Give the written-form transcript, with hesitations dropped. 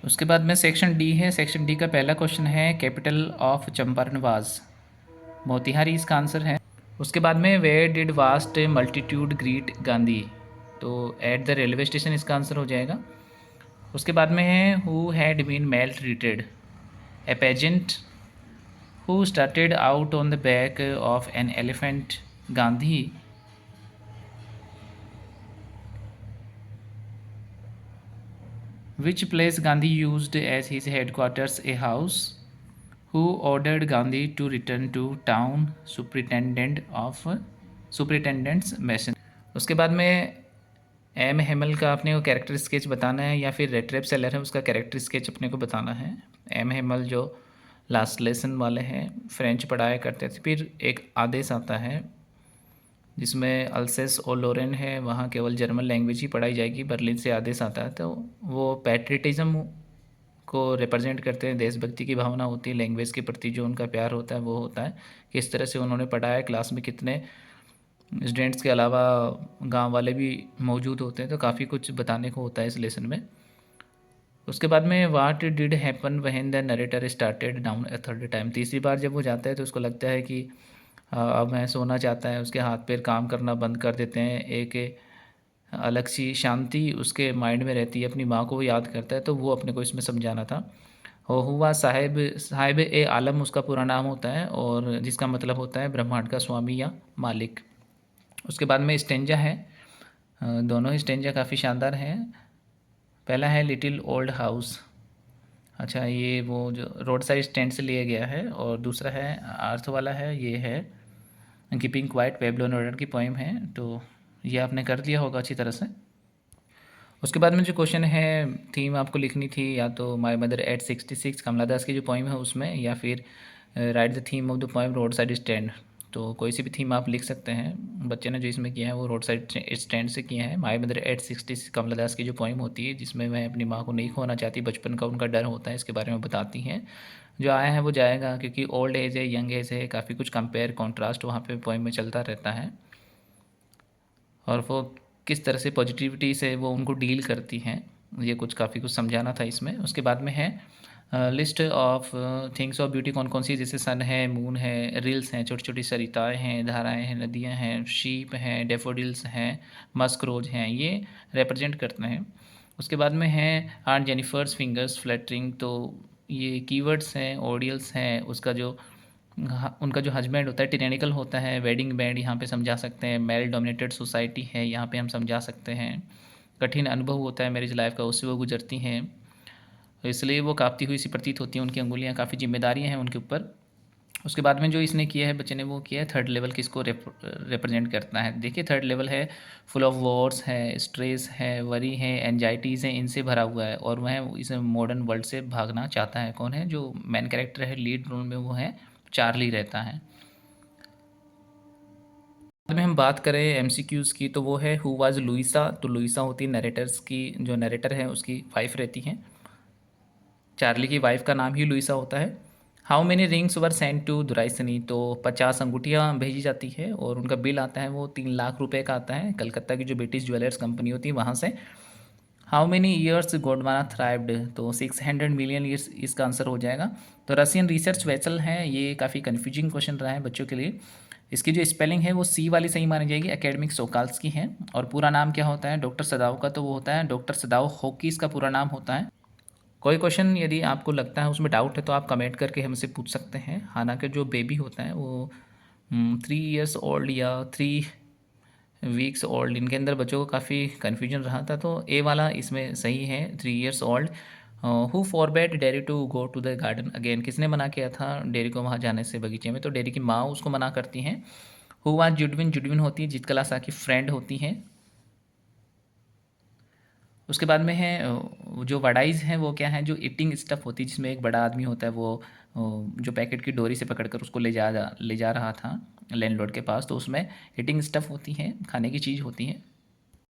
उसके बाद में सेक्शन डी है। सेक्शन डी का पहला क्वेश्चन है capital of Champaran was, Motihari इसका आंसर है। उसके बाद में where did vast multitude greet Gandhi, तो एट द रेलवे स्टेशन इसका आंसर हो जाएगा। उसके बाद में है who had been maltreated, a pageant who started out on the back of an elephant, Gandhi. Which place Gandhi used as his headquarters a house? Who ordered Gandhi to return to town? Superintendent's mission। उसके बाद में M Hemal का अपने को character sketch बताना है, या फिर रेट्रेप सेलर है उसका कैरेक्टर स्केच अपने को बताना है। एम हेमल जो लास्ट लेसन वाले हैं, फ्रेंच पढ़ाया करते थे। फिर एक आदेश आता है जिसमें अल्सेस और लोरेन है, वहाँ केवल जर्मन लैंग्वेज ही पढ़ाई जाएगी। बर्लिन से आदेश आता है, तो वो पैट्रियटिज़म को रिप्रेजेंट करते हैं, देशभक्ति की भावना होती है, लैंग्वेज के प्रति जो उनका प्यार होता है वो होता है। किस तरह से उन्होंने पढ़ाया, क्लास में कितने स्टूडेंट्स के अलावा गांव वाले भी मौजूद होते हैं, तो काफ़ी कुछ बताने को होता है इस लेसन में। उसके बाद में what did happen when the narrator started down a third time, तीसरी बार जब वो जाता है तो उसको लगता है कि अब मैं सोना चाहता है, उसके हाथ पैर काम करना बंद कर देते हैं। एक अलग सी शांति उसके माइंड में रहती है, अपनी माँ को वो याद करता है, तो वो अपने को इसमें समझाना था। और हुआ साहिब, साहिब ए आलम उसका पूरा नाम होता है, और जिसका मतलब होता है ब्रह्मांड का स्वामी या मालिक। उसके बाद में स्टेंजा है, दोनों ही स्टेंजा काफ़ी शानदार हैं। पहला है लिटिल ओल्ड हाउस, अच्छा ये वो जो रोड साइड स्टैंड से लिया गया है। और दूसरा है अर्थ वाला है, ये है कीपिंग क्वाइट, पेब्लो नेरुदा की पोइम है, तो ये आपने कर दिया होगा अच्छी तरह से। उसके बाद में जो क्वेश्चन है, थीम आपको लिखनी थी या तो माय मदर एट 66 कमला दास की जो पोइम है उसमें, या फिर right the theme of the poem road side stand, तो कोई सी भी थीम आप लिख सकते हैं। बच्चे ने जो इसमें किया है वो रोड साइड स्टैंड से किया है। माय मदर एट 66 कमला दास की जो पोइम होती है, जिसमें वह अपनी माँ को नहीं खोना चाहती, बचपन का उनका डर होता है, इसके बारे में बताती हैं। जो आया है वो जाएगा, क्योंकि ओल्ड एज है, यंग एज है, काफ़ी कुछ कंपेयर कॉन्ट्रास्ट वहाँ पे पोइम में चलता रहता है, और वो किस तरह से पॉजिटिविटी से वो उनको डील करती हैं, ये कुछ काफ़ी कुछ समझाना था इसमें। उसके बाद में है list of things of beauty, कौन कौन सी, जैसे सन है, मून है, रिल्स हैं, छोटी छोटी सरिताएँ हैं, धाराएँ हैं, नदियाँ हैं, शीप हैं, डेफोडिल्स हैं, मस्क रोज हैं, ये रिप्रेजेंट करते हैं। उसके बाद में है आर्ट जेनिफर्स फिंगर्स फ्लैटरिंग, तो ये कीवर्ड्स हैं, ऑडियल्स हैं, उसका जो उनका जो हस्बैंड होता है टिरेनिकल होता है। वेडिंग बैंड यहाँ पे समझा सकते हैं। मेल डोमिनेटेड सोसाइटी है, यहाँ पे हम समझा सकते हैं। कठिन अनुभव होता है मैरिज लाइफ का, उससे वो गुजरती हैं, तो इसलिए वो काँपती हुई सी प्रतीत होती हैं उनकी अंगुलियाँ, काफ़ी जिम्मेदारियाँ हैं उनके ऊपर। उसके बाद में जो इसने किया है बच्चे ने, वो किया है थर्ड लेवल, किसको रिप्रेजेंट करता है। देखिए थर्ड लेवल है फुल ऑफ वॉर्स है, स्ट्रेस है, वरी है, एनजाइटीज़ हैं, इनसे भरा हुआ है, और वह इस मॉडर्न वर्ल्ड से भागना चाहता है। कौन है जो मेन कैरेक्टर है लीड रोल में, वो है चार्ली रहता है। बाद में हम बात करें एमसीक्यूज़ की, तो वो है हु वाज लुइसा, तो लुइसा होती है नरेटर्स की, जो नरेटर है उसकी वाइफ रहती हैं। चार्ली की वाइफ का नाम ही लुइसा होता है। How many rings were sent to Duraisani, तो 50 अंगूठियाँ भेजी जाती है, और उनका बिल आता है वो 3 लाख रुपए का आता है, कलकत्ता की जो ब्रिटिश ज्वेलर्स कंपनी होती है वहाँ से। How many years Gondwana thrived, तो 600 मिलियन ईयर्स इसका आंसर हो जाएगा। तो रशियन रिसर्च वेसल है, ये काफ़ी कन्फ्यूजिंग क्वेश्चन रहा है बच्चों के लिए। इसकी जो स्पेलिंग है वो सी वाली सही मानी जाएगी, एकेडमिक सोकाल्स की है। और पूरा नाम क्या होता है डॉक्टर सदाव का, तो वो होता है डॉक्टर सदाव हॉकीज का पूरा नाम होता है। कोई क्वेश्चन यदि आपको लगता है उसमें डाउट है तो आप कमेंट करके हमसे पूछ सकते हैं। हालांकि जो बेबी होता है वो 3 इयर्स ओल्ड या 3 वीक्स ओल्ड, इनके अंदर बच्चों को काफ़ी कन्फ्यूजन रहा था, तो ए वाला इसमें सही है 3 years old. Who forbade Derry to go to the garden again, किसने मना किया था डेरी को वहाँ जाने से बगीचे में, तो डेरी की माँ उसको मना करती हैं। हु वाज जुडविन, जुडविन होती है जीत कलासा की फ्रेंड होती हैं। उसके बाद में है जो वडाइज़ हैं वो क्या है, जो ईटिंग स्टफ़ होती है, जिसमें एक बड़ा आदमी होता है, वो जो पैकेट की डोरी से पकड़कर उसको ले जा रहा था लैंडलॉर्ड के पास, तो उसमें ईटिंग स्टफ़ होती हैं, खाने की चीज़ होती हैं।